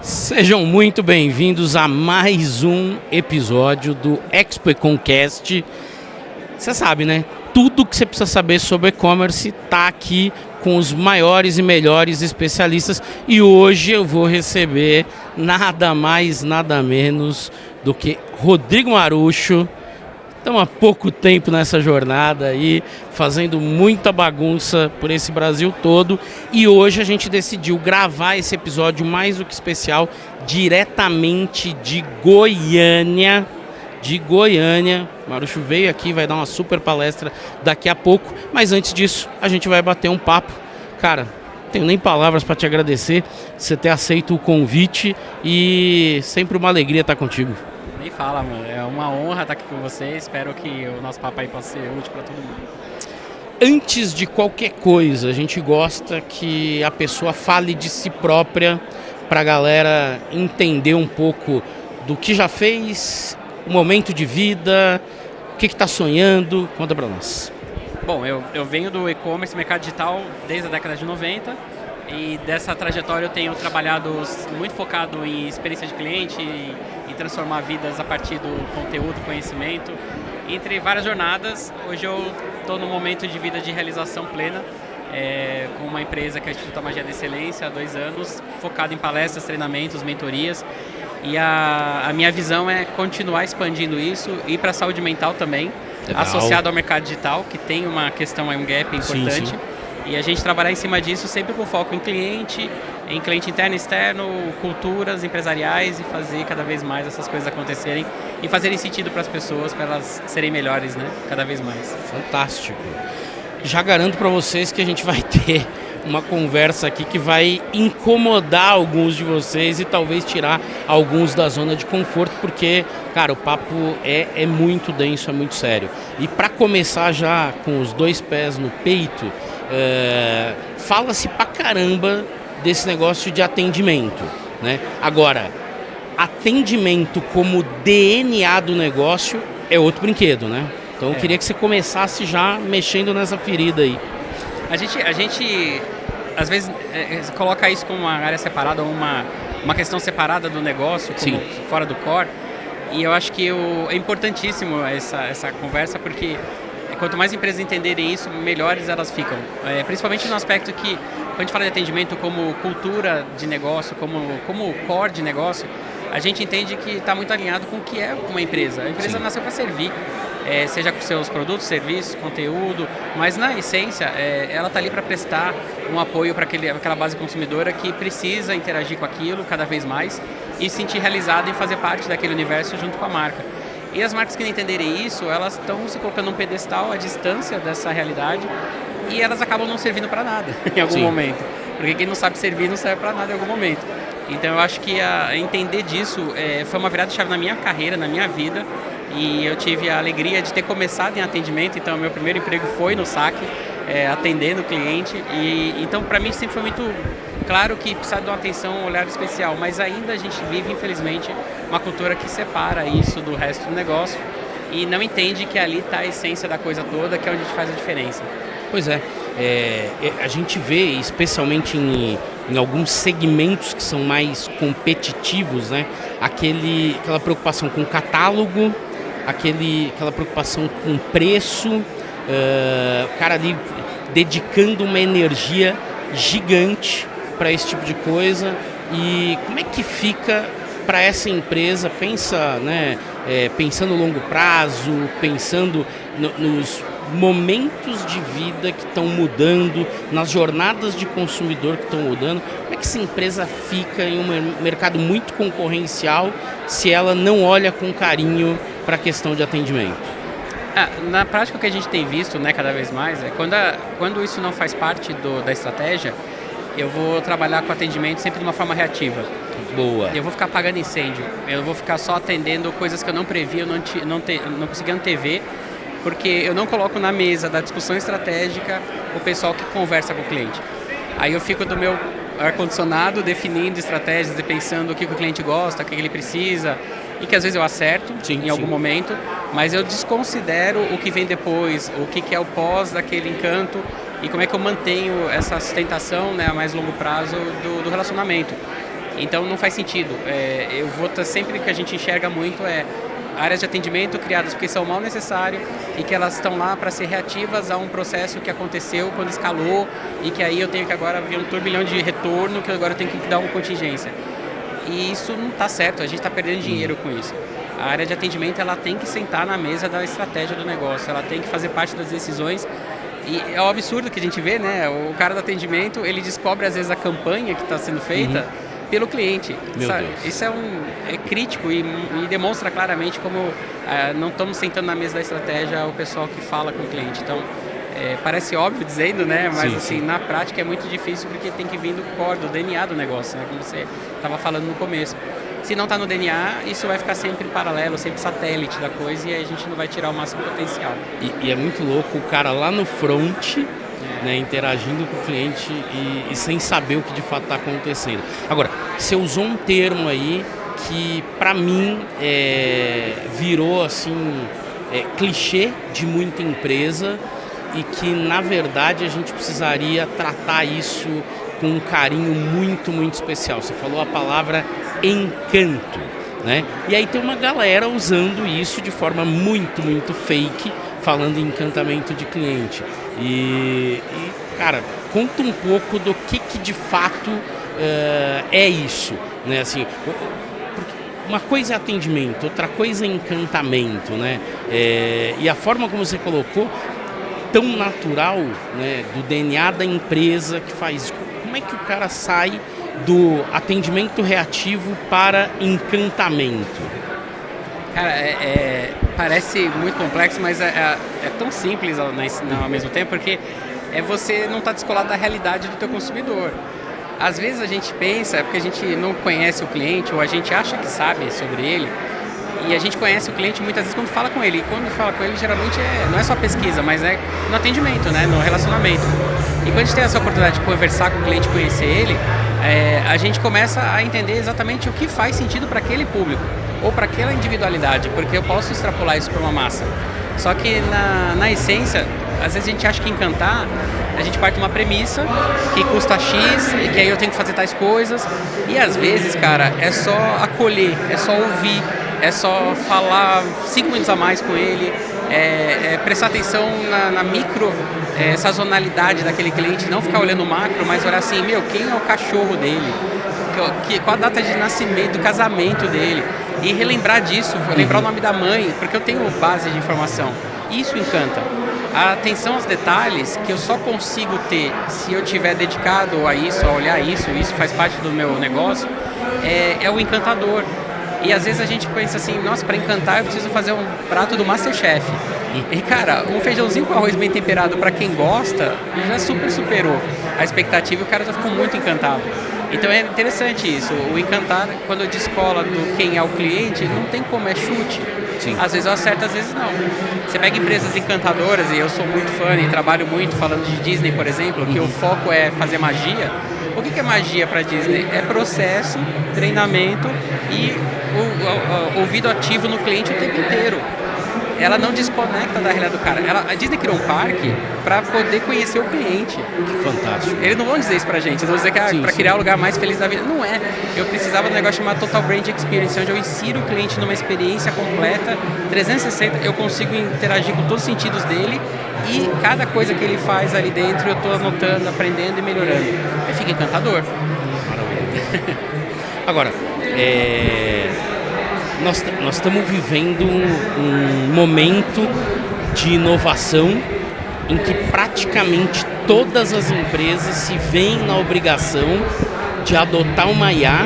Sejam muito bem-vindos a mais um episódio do Expo Econcast. Você sabe, né? Tudo que você precisa saber sobre e-commerce está aqui com os maiores e melhores especialistas. E hoje eu vou receber nada mais, nada menos do que Rodrigo Marucho. Estamos há pouco tempo nessa jornada aí, fazendo muita bagunça por esse Brasil todo. E hoje a gente decidiu gravar esse episódio mais do que especial, diretamente de Goiânia. Marucho veio aqui, vai dar uma super palestra daqui a pouco. Mas antes disso, a gente vai bater um papo. Cara, não tenho nem palavras para te agradecer, você ter aceito o convite e sempre uma alegria estar contigo. Nem fala, mano. É uma honra estar aqui com você. Espero que o nosso papo aí possa ser útil para todo mundo. Antes de qualquer coisa, a gente gosta que a pessoa fale de si própria para a galera entender um pouco do que já fez, o momento de vida, o que está sonhando. Conta para nós. Bom, eu venho do e-commerce, mercado digital, desde a década de 90. E dessa trajetória eu tenho trabalhado muito focado em experiência de cliente e transformar vidas a partir do conteúdo, conhecimento. Entre várias jornadas, hoje eu estou num momento de vida de realização plena, com uma empresa que é o Instituto da Magia da Excelência há 2 anos, focado em palestras, treinamentos, mentorias. E a minha visão é continuar expandindo isso e ir para a saúde mental também, legal, associado ao mercado digital, que tem uma questão, um gap importante. Sim. E a gente trabalhar em cima disso sempre com foco em cliente interno e externo, culturas empresariais e fazer cada vez mais essas coisas acontecerem e fazerem sentido para as pessoas, para elas serem melhores, né? Cada vez mais. Fantástico. Já garanto para vocês que a gente vai ter uma conversa aqui que vai incomodar alguns de vocês e talvez tirar alguns da zona de conforto, porque, cara, o papo é muito denso, é muito sério. E para começar já com os 2 pés no peito, fala-se pra caramba desse negócio de atendimento, né? Agora, atendimento como DNA do negócio é outro brinquedo, né? Então eu queria que você começasse já mexendo nessa ferida aí. A gente às vezes coloca isso como uma área separada ou uma questão separada do negócio, como fora do core. E eu acho que é importantíssimo essa conversa, porque quanto mais empresas entenderem isso, melhores elas ficam. Principalmente no aspecto que, quando a gente fala de atendimento como cultura de negócio, como core de negócio, a gente entende que está muito alinhado com o que é uma empresa. A empresa nasceu para servir, seja com seus produtos, serviços, conteúdo, mas na essência ela está ali para prestar um apoio para aquela base consumidora que precisa interagir com aquilo cada vez mais e se sentir realizada em fazer parte daquele universo junto com a marca. E as marcas que não entenderem isso, elas estão se colocando num pedestal à distância dessa realidade e elas acabam não servindo para nada em algum momento. Porque quem não sabe servir não serve para nada em algum momento. Então eu acho que entender disso foi uma virada de chave na minha carreira, na minha vida. E eu tive a alegria de ter começado em atendimento, então meu primeiro emprego foi no saque, atendendo o cliente. E então para mim sempre foi muito claro que precisa de uma atenção, um olhar especial, mas ainda a gente vive, infelizmente, uma cultura que separa isso do resto do negócio e não entende que ali está a essência da coisa toda, que é onde a gente faz a diferença. Pois a gente vê, especialmente em alguns segmentos que são mais competitivos, né? Aquela preocupação com catálogo, aquela preocupação com preço, o cara ali dedicando uma energia gigante para esse tipo de coisa. E como é que fica para essa empresa, pensando no longo prazo, pensando nos momentos de vida que estão mudando, nas jornadas de consumidor que estão mudando, como é que essa empresa fica em um mercado muito concorrencial se ela não olha com carinho para a questão de atendimento? Na prática, o que a gente tem visto, né, cada vez mais, é quando isso não faz parte da estratégia, eu vou trabalhar com atendimento sempre de uma forma reativa. Boa. Eu vou ficar apagando incêndio, eu vou ficar só atendendo coisas que eu não previ, eu não consegui antever, porque eu não coloco na mesa da discussão estratégica o pessoal que conversa com o cliente. Aí eu fico do meu ar-condicionado definindo estratégias e pensando o que o cliente gosta, o que ele precisa, e que às vezes eu acerto em algum momento, mas eu desconsidero o que vem depois, o que é o pós daquele encanto e como é que eu mantenho essa sustentação, né, a mais longo prazo do relacionamento. Então não faz sentido. Eu vou estar sempre que a gente enxerga muito áreas de atendimento criadas porque são mal necessário e que elas estão lá para ser reativas a um processo que aconteceu quando escalou e que aí eu tenho que agora ver um turbilhão de retorno que agora eu tenho que dar uma contingência. E isso não está certo, a gente está perdendo dinheiro com isso. A área de atendimento ela tem que sentar na mesa da estratégia do negócio, ela tem que fazer parte das decisões. E é um absurdo que a gente vê, né? O cara do atendimento, ele descobre às vezes a campanha que está sendo feita pelo cliente. Meu Deus. Isso é crítico e demonstra claramente como não estamos sentando na mesa da estratégia o pessoal que fala com o cliente. Então, parece óbvio dizendo, né? Mas Sim, assim, sim. na prática é muito difícil porque tem que vir do core, do DNA do negócio, né? Como você estava falando no começo. Se não está no DNA, isso vai ficar sempre paralelo, sempre satélite da coisa e aí a gente não vai tirar o máximo potencial. E é muito louco o cara lá no front, né, interagindo com o cliente e sem saber o que de fato está acontecendo. Agora, você usou um termo aí que para mim virou assim clichê de muita empresa e que na verdade a gente precisaria tratar isso com um carinho muito, muito especial. Você falou a palavra encanto, né? E aí tem uma galera usando isso de forma muito, muito fake, falando em encantamento de cliente. E cara, conta um pouco do que de fato é isso, né? Assim, uma coisa é atendimento, outra coisa é encantamento, né? E a forma como você colocou, tão natural, né, do DNA da empresa que faz isso. Como é que o cara sai do atendimento reativo para encantamento? Cara, parece muito complexo, mas é tão simples ao mesmo tempo, porque você não está descolado da realidade do teu consumidor. Às vezes a gente pensa, porque a gente não conhece o cliente, ou a gente acha que sabe sobre ele, e a gente conhece o cliente muitas vezes quando fala com ele. E quando fala com ele, geralmente não é só pesquisa, mas é no atendimento, né? No relacionamento. E quando a gente tem essa oportunidade de conversar com o cliente, conhecer ele, a gente começa a entender exatamente o que faz sentido para aquele público ou para aquela individualidade, porque eu posso extrapolar isso para uma massa. Só que na essência, às vezes a gente acha que encantar, a gente parte de uma premissa que custa X e que aí eu tenho que fazer tais coisas. E às vezes, cara, é só acolher, é só ouvir, é só falar 5 minutos a mais com ele, prestar atenção na micro sazonalidade daquele cliente, não ficar olhando o macro, mas olhar assim, quem é o cachorro dele? Qual a data de nascimento, do casamento dele? E relembrar disso, lembrar o nome da mãe, porque eu tenho base de informação. Isso encanta. A atenção aos detalhes que eu só consigo ter se eu tiver dedicado a isso, a olhar isso faz parte do meu negócio, é o encantador. E às vezes a gente pensa assim, nossa, para encantar eu preciso fazer um prato do Masterchef. E cara, um feijãozinho com arroz bem temperado para quem gosta, já superou a expectativa e o cara já ficou muito encantado. Então é interessante isso, o encantar, quando eu descola do quem é o cliente, não tem como, é chute. Sim. Às vezes eu acerto, às vezes não. Você pega empresas encantadoras, e eu sou muito fã e trabalho muito falando de Disney, por exemplo, que o foco é fazer magia. O que é magia para Disney? É processo, treinamento e o ouvido ativo no cliente o tempo inteiro. Ela não desconecta da realidade do cara. A Disney criou um parque para poder conhecer o cliente. Que fantástico. Eles não vão dizer isso pra gente, eles vão dizer que é para criar o lugar mais feliz da vida. Não é. Eu precisava de um negócio chamado Total Brand Experience, onde eu insiro o cliente numa experiência completa, 360, eu consigo interagir com todos os sentidos dele e cada coisa que ele faz ali dentro eu estou anotando, aprendendo e melhorando. Aí fica encantador. Maravilha. Agora, nós estamos vivendo um momento de inovação em que praticamente todas as empresas se veem na obrigação de adotar uma IA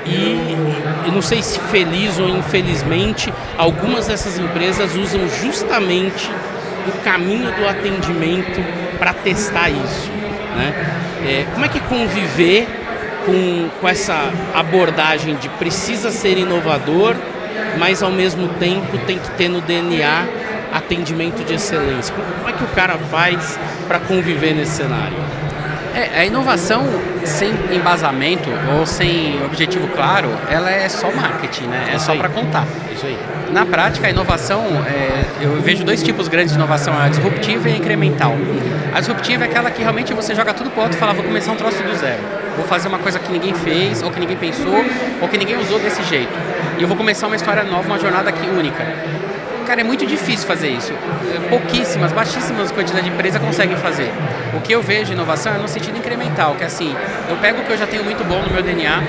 e eu não sei se feliz ou infelizmente, algumas dessas empresas usam justamente o caminho do atendimento para testar isso, né? Como é que conviver com essa abordagem de precisa ser inovador, mas ao mesmo tempo tem que ter no DNA atendimento de excelência? Como é que o cara faz para conviver nesse cenário? A inovação, sem embasamento ou sem objetivo claro, ela é só marketing, né? É só para contar. Isso aí. Na prática, a inovação, eu vejo dois tipos grandes de inovação, a disruptiva e a incremental. A disruptiva é aquela que realmente você joga tudo pro alto e fala, vou começar um troço do zero. Vou fazer uma coisa que ninguém fez, ou que ninguém pensou, ou que ninguém usou desse jeito. E eu vou começar uma história nova, uma jornada aqui única. Cara, é muito difícil fazer isso. Pouquíssimas, baixíssimas quantidades de empresas conseguem fazer. O que eu vejo de inovação é no sentido incremental, que é assim, eu pego o que eu já tenho muito bom no meu DNA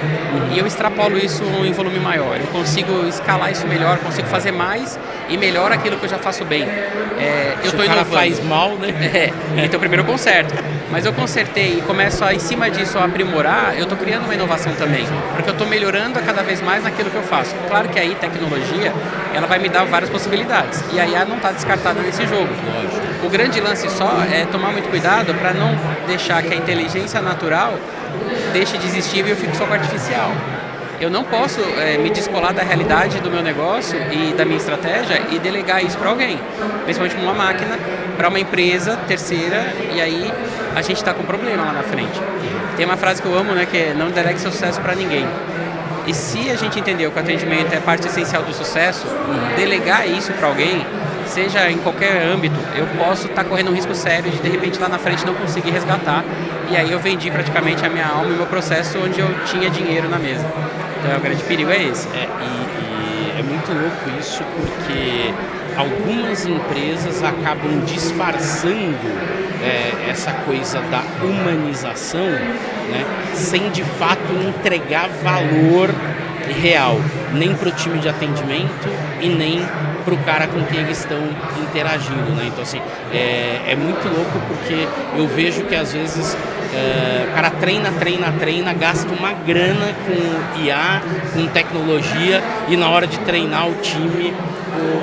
e eu extrapolo isso em volume maior. Eu consigo escalar isso melhor, consigo fazer mais e melhor aquilo que eu já faço bem. Se o cara faz mal, né? Então primeiro eu conserto. Mas eu consertei e começo em cima disso, a aprimorar, eu estou criando uma inovação também. Porque eu estou melhorando cada vez mais naquilo que eu faço. Claro que aí tecnologia, ela vai me dar várias possibilidades. E a IA não está descartada nesse jogo. O grande lance só é tomar muito cuidado para não deixar que a inteligência natural deixe de existir e eu fique só com a artificial. Eu não posso me descolar da realidade do meu negócio e da minha estratégia e delegar isso para alguém, principalmente para uma máquina, para uma empresa terceira, e aí a gente está com um problema lá na frente. Tem uma frase que eu amo, né, que é não delegue seu sucesso para ninguém. E se a gente entendeu que o atendimento é parte essencial do sucesso, delegar isso para alguém, seja em qualquer âmbito, eu posso estar correndo um risco sério de repente lá na frente não conseguir resgatar, e aí eu vendi praticamente a minha alma e o meu processo onde eu tinha dinheiro na mesa. Então o grande perigo é esse. E é muito louco isso, porque algumas empresas acabam disfarçando essa coisa da humanização, né, sem de fato entregar valor real, nem para o time de atendimento e nem para o cara com quem eles estão interagindo, né? Então assim, é muito louco, porque eu vejo que às vezes o cara treina, gasta uma grana com IA, com tecnologia, e na hora de treinar o time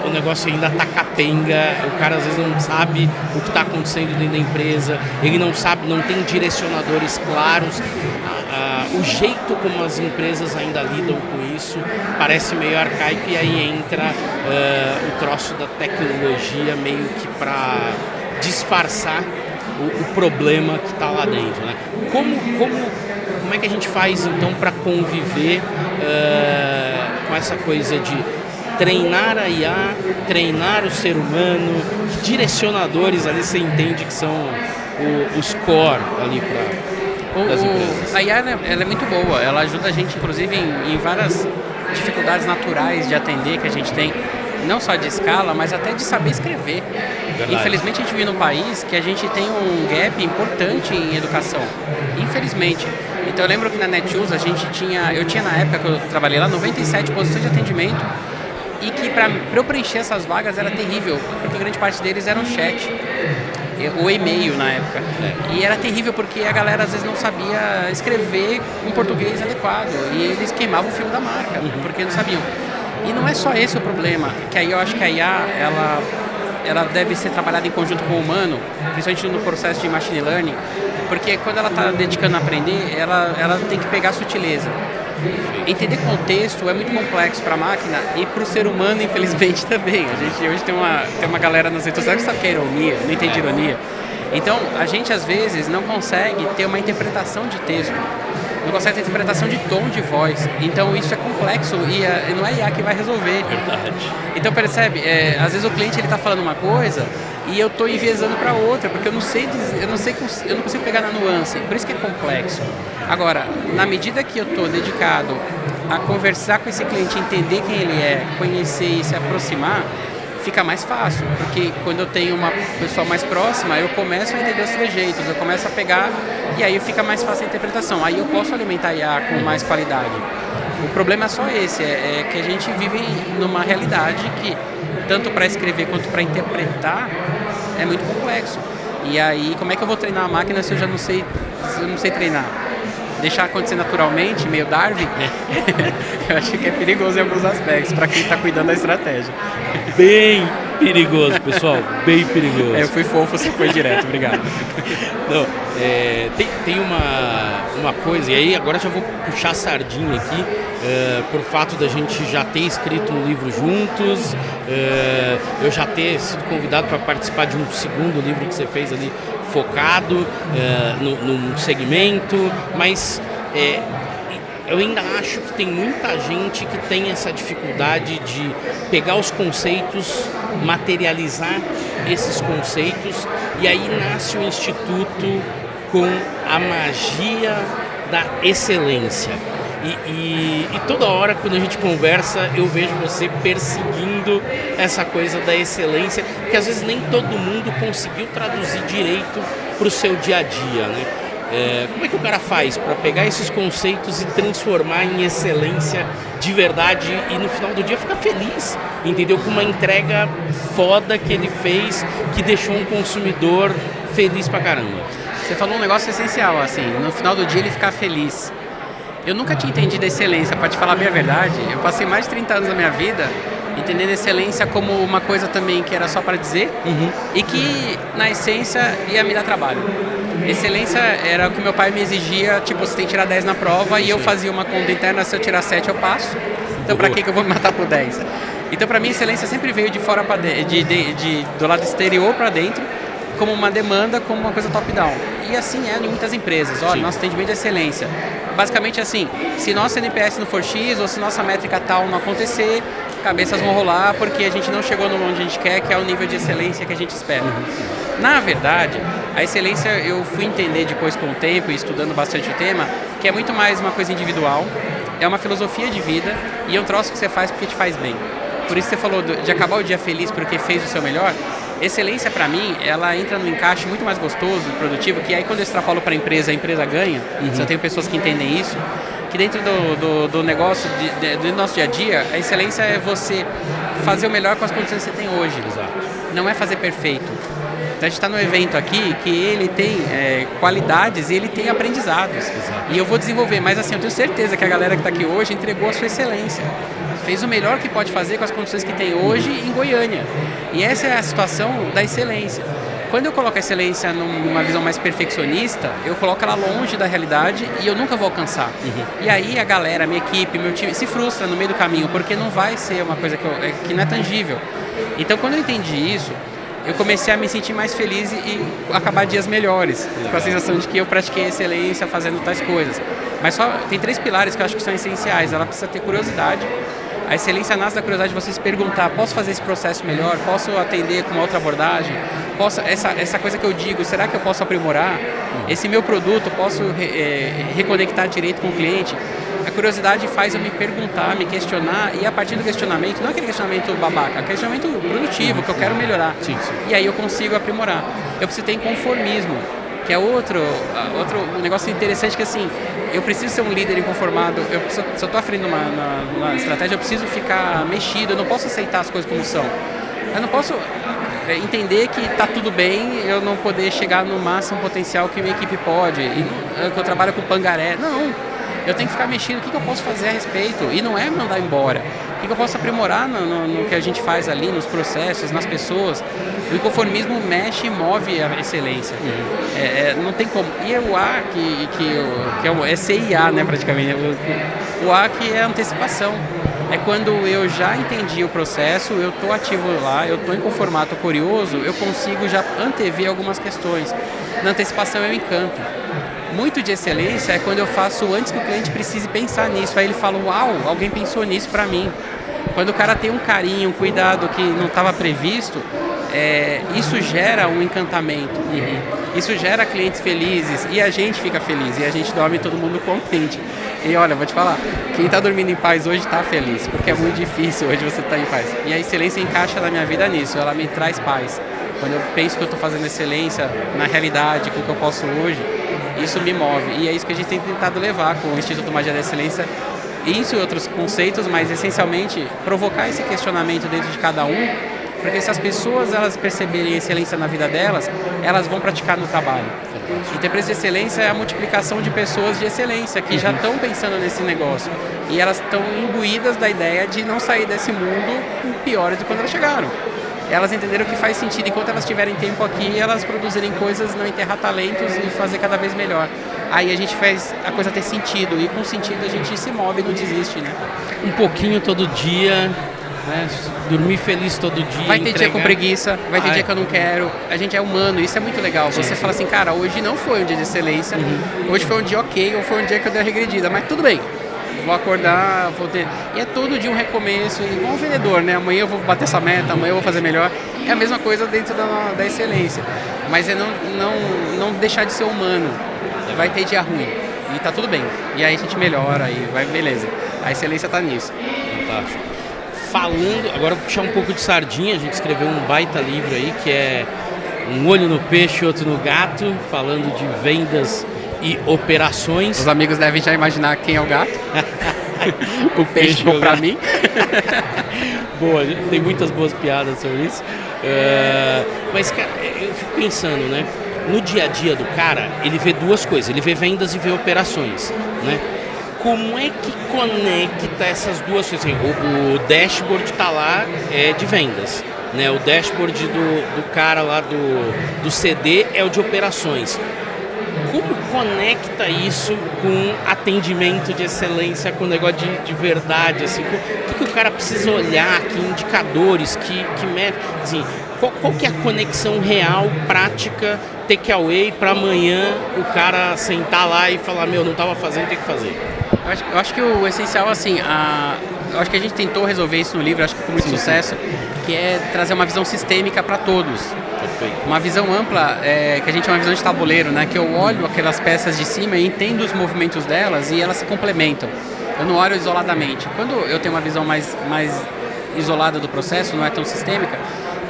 o negócio ainda tá capenga, o cara às vezes não sabe o que está acontecendo dentro da empresa, ele não sabe, não tem direcionadores claros. O jeito como as empresas ainda lidam com isso parece meio arcaico, e aí entra o troço da tecnologia meio que para disfarçar o problema que está lá dentro, né? Como é que a gente faz então para conviver com essa coisa de treinar a IA, treinar o ser humano, que direcionadores ali você entende que são os core ali para as empresas? A IA ela é muito boa, ela ajuda a gente inclusive em várias dificuldades naturais de atender que a gente tem, não só de escala, mas até de saber escrever. Verdade. Infelizmente a gente vive num país que a gente tem um gap importante em educação, infelizmente. Então eu lembro que na Netshoes eu tinha na época que eu trabalhei lá 97 posições de atendimento, e que para eu preencher essas vagas era terrível, porque grande parte deles eram chat, ou e-mail na época. E era terrível porque a galera às vezes não sabia escrever um português adequado, e eles queimavam o filme da marca, porque não sabiam. E não é só esse o problema, que aí eu acho que a IA, ela deve ser trabalhada em conjunto com o humano, principalmente no processo de machine learning, porque quando ela está dedicando a aprender, ela tem que pegar a sutileza. Entender contexto é muito complexo para a máquina e para o ser humano, infelizmente, também. A gente hoje tem uma galera nas redes sociais que sabe que é ironia, não entende ironia. Então, a gente às vezes não consegue ter uma interpretação de texto, não consegue ter interpretação de tom de voz. Então, isso é complexo e não é IA que vai resolver. Verdade. Então, percebe? Às vezes o cliente está falando uma coisa e eu estou enviesando para outra, porque eu não consigo pegar na nuance. Por isso que é complexo. Agora, na medida que eu estou dedicado a conversar com esse cliente, entender quem ele é, conhecer e se aproximar, fica mais fácil. Porque quando eu tenho uma pessoa mais próxima, eu começo a entender os trejeitos, eu começo a pegar, e aí fica mais fácil a interpretação. Aí eu posso alimentar a IA com mais qualidade. O problema é só esse, é que a gente vive numa realidade que, tanto para escrever quanto para interpretar, é muito complexo. E aí, como é que eu vou treinar a máquina se eu já não sei treinar? Deixar acontecer naturalmente, meio Darwin, eu acho que é perigoso em alguns aspectos, para quem está cuidando da estratégia. Bem perigoso, pessoal, bem perigoso. Eu fui fofo, você foi direto, obrigado. Não, tem uma coisa, e aí agora já vou puxar a sardinha aqui, por fato da gente já ter escrito um livro juntos, eu já ter sido convidado para participar de um segundo livro que você fez ali, focado num segmento, mas eu ainda acho que tem muita gente que tem essa dificuldade de pegar os conceitos, materializar esses conceitos, e aí nasce o Instituto com a magia da excelência. E toda hora, quando a gente conversa, eu vejo você perseguindo essa coisa da excelência, que às vezes nem todo mundo conseguiu traduzir direito para o seu dia a dia, né? Como é que o cara faz para pegar esses conceitos e transformar em excelência de verdade e no final do dia ficar feliz, entendeu? Com uma entrega foda que ele fez, que deixou um consumidor feliz pra caramba. Você falou um negócio essencial, assim, no final do dia ele ficar feliz. Eu nunca tinha entendido a excelência, para te falar a minha verdade. Eu passei mais de 30 anos da minha vida entendendo a excelência como uma coisa também que era só para dizer, e que, na essência, ia me dar trabalho. Excelência era o que meu pai me exigia, tipo, você tem que tirar 10 na prova, e eu fazia uma conta interna, se eu tirar 7 eu passo, então para que eu vou me matar por 10? Então, para mim, excelência sempre veio de fora para do lado exterior para dentro, como uma demanda, como uma coisa top-down. E assim é em muitas empresas. Olha, nosso atendimento é excelência. Basicamente assim, se nosso NPS não for X, ou se nossa métrica tal não acontecer, cabeças vão rolar porque a gente não chegou no onde a gente quer, que é o nível de excelência que a gente espera. Na verdade, a excelência eu fui entender depois com o tempo e estudando bastante o tema, que é muito mais uma coisa individual, é uma filosofia de vida e é um troço que você faz porque te faz bem. Por isso você falou de acabar o dia feliz porque fez o seu melhor. Excelência, para mim, ela entra num encaixe muito mais gostoso, produtivo, que aí quando eu extrapolo para a empresa ganha. Eu tenho pessoas que entendem isso, que dentro do negócio, do nosso dia a dia, a excelência é você fazer o melhor com as condições que você tem hoje. Exato. Não é fazer perfeito. Então a gente está num evento aqui que ele tem qualidades e ele tem aprendizados. Exato. E eu vou desenvolver, mas assim, eu tenho certeza que a galera que está aqui hoje entregou a sua excelência. Fez o melhor que pode fazer com as condições que tem hoje em Goiânia. E essa é a situação da excelência. Quando eu coloco a excelência numa visão mais perfeccionista, eu coloco ela longe da realidade e eu nunca vou alcançar. E aí a galera, minha equipe, meu time, se frustra no meio do caminho, porque não vai ser uma coisa que não é tangível. Então, quando eu entendi isso, eu comecei a me sentir mais feliz e acabar dias melhores, com a sensação de que eu pratiquei excelência fazendo tais coisas. Mas só tem 3 pilares que eu acho que são essenciais. Ela precisa ter curiosidade. A excelência nasce da curiosidade de você se perguntar, posso fazer esse processo melhor? Posso atender com uma outra abordagem? Essa coisa que eu digo, será que eu posso aprimorar? Esse meu produto, posso reconectar direito com o cliente? A curiosidade faz eu me perguntar, me questionar, e a partir do questionamento, não aquele questionamento babaca, aquele questionamento produtivo, que eu quero melhorar. Sim. E aí eu consigo aprimorar. Eu preciso ter inconformismo, que é outro negócio interessante, que assim, eu preciso ser um líder inconformado. Se eu estou à frente de uma estratégia, eu preciso ficar mexido, eu não posso aceitar as coisas como são. Eu não posso entender que está tudo bem, eu não poder chegar no máximo potencial que minha equipe pode, que eu trabalho com pangaré. Não, eu tenho que ficar mexido, o que eu posso fazer a respeito? E não é mandar embora. O que eu posso aprimorar no que a gente faz ali, nos processos, nas pessoas? O inconformismo mexe e move a excelência. Não tem como. E o A, é CIA, né, praticamente. O A que é antecipação. É quando eu já entendi o processo, eu estou ativo lá, eu estou inconformado, estou curioso, eu consigo já antever algumas questões. Na antecipação eu encanto. Muito de excelência é quando eu faço antes que o cliente precise pensar nisso. Aí ele fala, uau, alguém pensou nisso para mim. Quando o cara tem um carinho, um cuidado que não estava previsto, isso gera um encantamento. Isso gera clientes felizes e a gente fica feliz. E a gente dorme todo mundo contente. E olha, vou te falar, quem está dormindo em paz hoje está feliz, porque é muito difícil hoje você estar em paz. E a excelência encaixa na minha vida nisso, ela me traz paz. Quando eu penso que eu estou fazendo excelência na realidade, com o que eu posso hoje, isso me move. E é isso que a gente tem tentado levar com o Instituto Magia da Excelência, isso e outros conceitos, mas essencialmente provocar esse questionamento dentro de cada um, porque se as pessoas elas perceberem excelência na vida delas, elas vão praticar no trabalho. Então, a empresa de excelência é a multiplicação de pessoas de excelência que já estão pensando nesse negócio. E elas estão imbuídas da ideia de não sair desse mundo piores do que quando elas chegaram. Elas entenderam que faz sentido, enquanto elas tiverem tempo aqui, elas produzirem coisas, não enterrar talentos e fazer cada vez melhor. Aí a gente faz a coisa ter sentido, e com sentido a gente se move e não desiste, né? Um pouquinho todo dia né? Dormir feliz todo dia. Vai ter dia com preguiça, vai ter dia que eu não quero. A gente é humano, isso é muito legal. Você fala assim, cara, hoje não foi um dia de excelência, hoje foi um dia ok, ou foi um dia que eu dei a regredida, mas tudo bem. Vou acordar, vou ter... E é todo dia um recomeço, igual um vendedor, né? Amanhã eu vou bater essa meta, amanhã eu vou fazer melhor. É a mesma coisa dentro da excelência. Mas é não deixar de ser humano. Vai ter dia ruim. E tá tudo bem. E aí a gente melhora e vai, beleza. A excelência tá nisso. Fantástico. Falando, agora eu vou puxar um pouco de sardinha, a gente escreveu um baita livro aí, que é Um Olho no Peixe, Outro no Gato, falando de vendas e operações. Os amigos devem já imaginar quem é o gato. O peixe ficou pra mim. Boa, tem muitas boas piadas sobre isso. Mas, cara, eu fico pensando, né? No dia a dia do cara, ele vê duas coisas. Ele vê vendas e vê operações, né? Como é que conecta essas duas coisas? Assim, o dashboard está lá de vendas, né? O dashboard do cara lá do CD é o de operações. Como conecta isso com atendimento de excelência, com negócio de verdade? Assim, o que o cara precisa olhar? Que indicadores, que métricas? Assim, qual que é a conexão real, prática, takeaway para amanhã o cara sentar lá e falar, não estava fazendo, tem que fazer? Eu acho que o essencial, assim, eu acho que a gente tentou resolver isso no livro, acho que com muito sucesso, que é trazer uma visão sistêmica para todos. Perfeito. Uma visão ampla, que a gente chama de visão de tabuleiro, né? Que eu olho aquelas peças de cima e entendo os movimentos delas e elas se complementam. Eu não olho isoladamente. Quando eu tenho uma visão mais isolada do processo, não é tão sistêmica,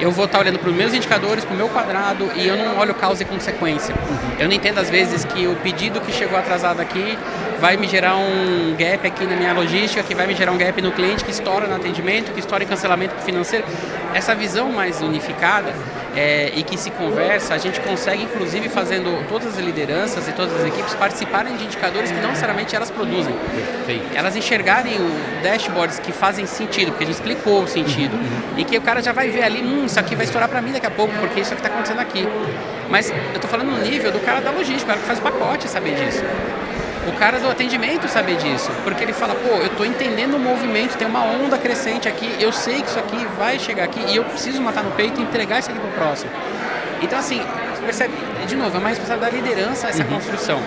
eu vou estar olhando para os meus indicadores, para o meu quadrado, e eu não olho causa e consequência. Eu não entendo às vezes que o pedido que chegou atrasado aqui vai me gerar um gap aqui na minha logística, que vai me gerar um gap no cliente, que estoura no atendimento, que estoura em cancelamento financeiro. Essa visão mais unificada e que se conversa, a gente consegue, inclusive, fazendo todas as lideranças e todas as equipes participarem de indicadores que não necessariamente elas produzem. Perfeito. Elas enxergarem dashboards que fazem sentido, porque a gente explicou o sentido, e que o cara já vai ver ali, isso aqui vai estourar para mim daqui a pouco, porque isso aqui está acontecendo aqui. Mas eu tô falando no nível do cara da logística, o cara que faz o pacote saber disso. O cara do atendimento saber disso, porque ele fala, eu tô entendendo o movimento, tem uma onda crescente aqui, eu sei que isso aqui vai chegar aqui e eu preciso matar no peito e entregar isso aqui pro próximo. Então, assim, você percebe, de novo, é uma responsabilidade da liderança essa construção.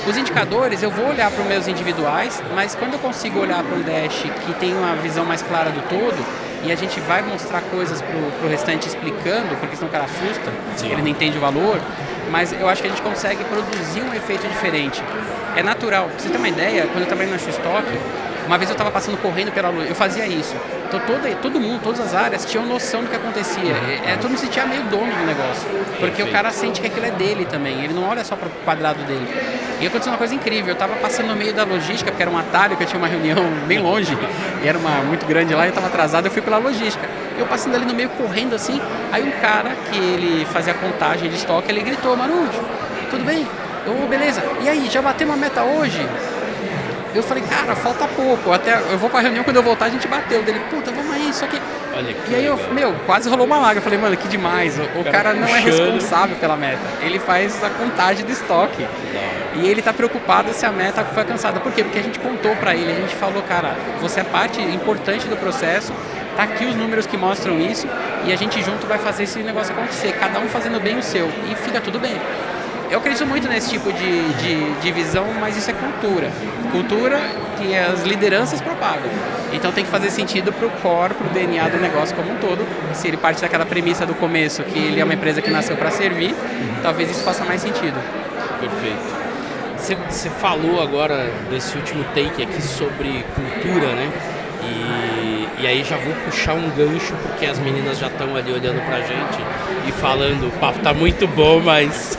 Os indicadores, eu vou olhar para os meus individuais, mas quando eu consigo olhar para um dash que tem uma visão mais clara do todo, e a gente vai mostrar coisas pro restante explicando, porque senão o cara assusta, ele não entende o valor, mas eu acho que a gente consegue produzir um efeito diferente. É natural. Pra você ter uma ideia, quando eu trabalhei na Xustock, uma vez eu estava passando correndo pela luz, eu fazia isso. Então todo mundo, todas as áreas tinham noção do que acontecia. Todo mundo se sentia meio dono do negócio, porque o cara sente que aquilo é dele também, ele não olha só para o quadrado dele. E aconteceu uma coisa incrível, eu estava passando no meio da logística, porque era um atalho, que eu tinha uma reunião bem longe, e era uma muito grande lá, e eu estava atrasado, eu fui pela logística. Eu passando ali no meio, correndo assim, aí um cara que ele fazia a contagem de estoque, ele gritou, Marujo, tudo bem? Beleza, e aí, já bateu uma meta hoje? Eu falei, cara, falta pouco, até eu vou pra reunião, quando eu voltar a gente bateu. Dele, puta, vamos aí, só que... Olha que e aí, quase rolou uma lágrima. Eu falei, mano, que demais, o cara não é responsável pela meta, ele faz a contagem do estoque. E ele tá preocupado se a meta foi alcançada. Por quê? Porque a gente contou pra ele, a gente falou, cara, você é parte importante do processo, tá aqui os números que mostram isso, e a gente junto vai fazer esse negócio acontecer, cada um fazendo bem o seu, e fica tudo bem. Eu acredito muito nesse tipo de visão, mas isso é cultura. Cultura que as lideranças propagam. Então tem que fazer sentido para o core, para o DNA do negócio como um todo. Se ele parte daquela premissa do começo, que ele é uma empresa que nasceu para servir, talvez isso faça mais sentido. Perfeito. Você falou agora desse último take aqui sobre cultura, né? E aí já vou puxar um gancho, porque as meninas já estão ali olhando pra gente e falando, o papo tá muito bom, mas...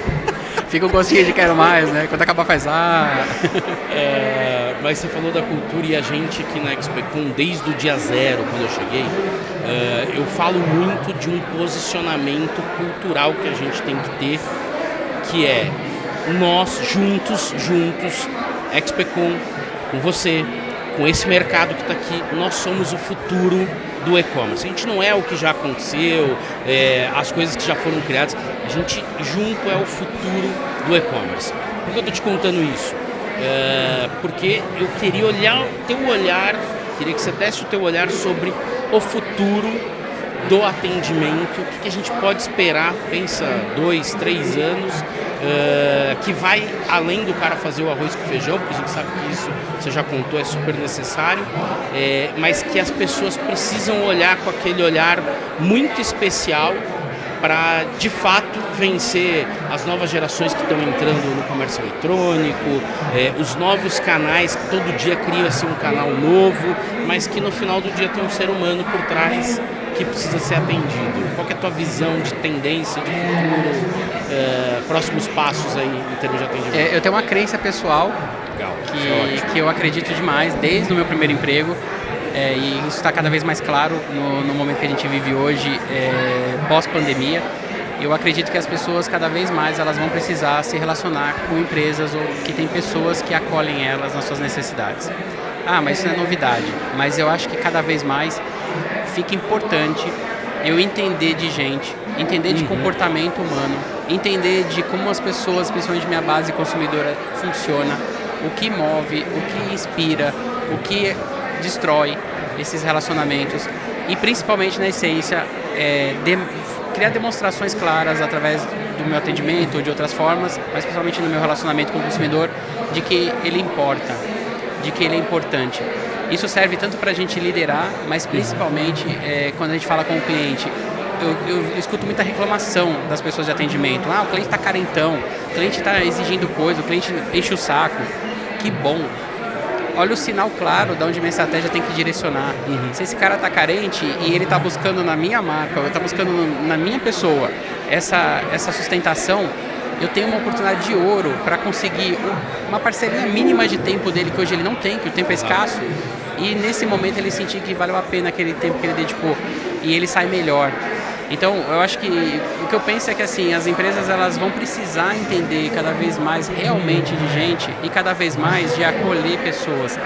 Fica um gostinho de quero mais, né? Quando acabar faz mas você falou da cultura, e a gente aqui na XPCon, desde o dia zero, quando eu cheguei, eu falo muito de um posicionamento cultural que a gente tem que ter, que é nós juntos, XPCon, com você, com esse mercado que está aqui, nós somos o futuro do e-commerce. A gente não é o que já aconteceu, as coisas que já foram criadas, a gente junto é o futuro do e-commerce. Por que eu estou te contando isso? Porque eu queria olhar o teu olhar, queria que você desse o teu olhar sobre o futuro do atendimento, o que a gente pode esperar, pensa 2, 3 anos, que vai além do cara fazer o arroz com feijão, porque a gente sabe que isso, você já contou, é super necessário, mas que as pessoas precisam olhar com aquele olhar muito especial para, de fato, vencer as novas gerações que estão entrando no comércio eletrônico, os novos canais, que todo dia cria-se um canal novo, mas que no final do dia tem um ser humano por trás que precisa ser atendido. Qual que é a tua visão de tendência, de futuro, próximos passos aí em termos de atendimento? Eu tenho uma crença pessoal Legal, que eu acredito demais desde o meu primeiro emprego. E isso está cada vez mais claro no momento que a gente vive hoje, pós-pandemia. Eu acredito que as pessoas, cada vez mais, elas vão precisar se relacionar com empresas ou que tem pessoas que acolhem elas nas suas necessidades. Mas isso não é novidade. Mas eu acho que cada vez mais fica importante eu entender de gente, entender de comportamento humano, entender de como as pessoas, principalmente minha base consumidora, funciona, o que move, o que inspira, o que destrói esses relacionamentos e principalmente na essência criar demonstrações claras através do meu atendimento ou de outras formas, mas principalmente no meu relacionamento com o consumidor, de que ele importa, de que ele é importante. Isso serve tanto para a gente liderar, mas principalmente quando a gente fala com o cliente. Eu escuto muita reclamação das pessoas de atendimento. O cliente está carentão, o cliente está exigindo coisa, o cliente enche o saco. Que bom! Olha o sinal claro de onde minha estratégia tem que direcionar. Se esse cara está carente e ele está buscando na minha marca, ou está buscando na minha pessoa essa sustentação, eu tenho uma oportunidade de ouro para conseguir uma parcelinha mínima de tempo dele que hoje ele não tem, que o tempo é escasso, e nesse momento ele sentir que valeu a pena aquele tempo que ele dedicou e ele sai melhor. Então, eu acho que o que eu penso é que assim, as empresas elas vão precisar entender cada vez mais realmente de gente e cada vez mais de acolher pessoas.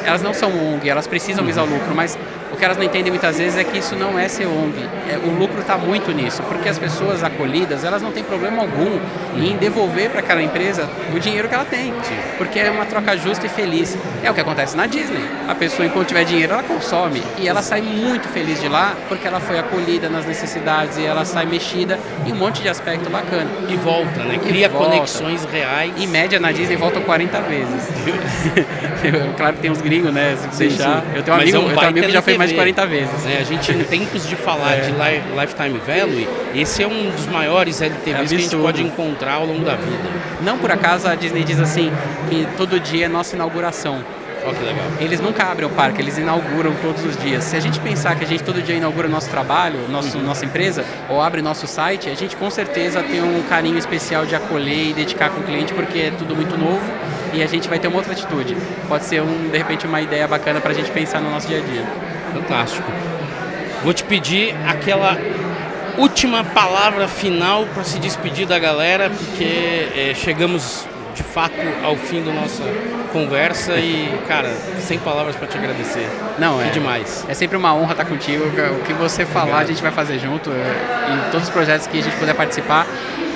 Elas não são ONG, elas precisam visar o lucro, mas o que elas não entendem muitas vezes é que isso não é ser ONG. O lucro está muito nisso, porque as pessoas acolhidas, elas não têm problema algum em devolver para aquela empresa o dinheiro que ela tem, porque é uma troca justa e feliz. É o que acontece na Disney. A pessoa, enquanto tiver dinheiro, ela consome e ela sai muito feliz de lá, porque ela foi acolhida nas necessidades e ela sai mexida em um monte de aspecto bacana. E volta, né? Cria conexões reais. Em média, na Disney, voltam 40 vezes. Claro que tem uns gringos, né? Se você deixar. Eu tenho um amigo que já fez mais de 40 vezes. A gente, em tempos de falar de Lifetime Value, esse é um dos maiores LTVs que a gente pode encontrar ao longo da vida. Não por acaso a Disney diz assim, que todo dia é nossa inauguração. Olha que legal. Eles nunca abrem o parque, eles inauguram todos os dias. Se a gente pensar que a gente todo dia inaugura nosso trabalho, nossa empresa, ou abre nosso site, a gente com certeza tem um carinho especial de acolher e dedicar com o cliente, porque é tudo muito novo e a gente vai ter uma outra atitude. Pode ser, de repente, uma ideia bacana para a gente pensar no nosso dia a dia. Fantástico. Vou te pedir aquela última palavra final para se despedir da galera, porque chegamos de fato ao fim da nossa conversa e, cara, sem palavras para te agradecer. Não, que demais. É sempre uma honra estar contigo. O que você falar, obrigado. A gente vai fazer junto. Em todos os projetos que a gente puder participar,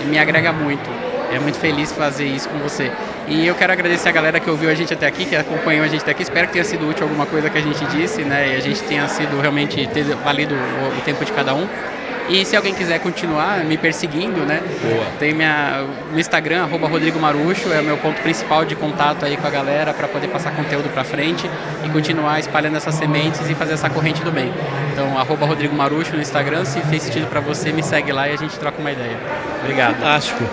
me agrega muito. É muito feliz fazer isso com você. E eu quero agradecer a galera que ouviu a gente até aqui, que acompanhou a gente até aqui. Espero que tenha sido útil alguma coisa que a gente disse, né? E a gente tenha sido realmente ter valido o tempo de cada um. E se alguém quiser continuar me perseguindo, né? Boa. Tem meu Instagram, @RodrigoMarucho, é o meu ponto principal de contato aí com a galera para poder passar conteúdo para frente e continuar espalhando essas sementes e fazer essa corrente do bem. Então, @RodrigoMarucho no Instagram, se fez sentido para você, me segue lá e a gente troca uma ideia. Obrigado. Fantástico.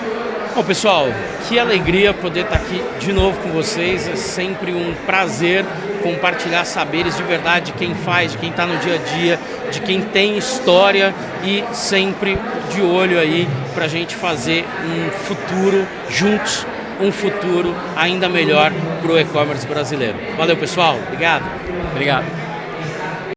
Bom, pessoal, que alegria poder estar aqui de novo com vocês. É sempre um prazer compartilhar saberes de verdade de quem faz, de quem está no dia a dia, de quem tem história e sempre de olho aí para a gente fazer um futuro juntos, um futuro ainda melhor para o e-commerce brasileiro. Valeu, pessoal. Obrigado. Obrigado.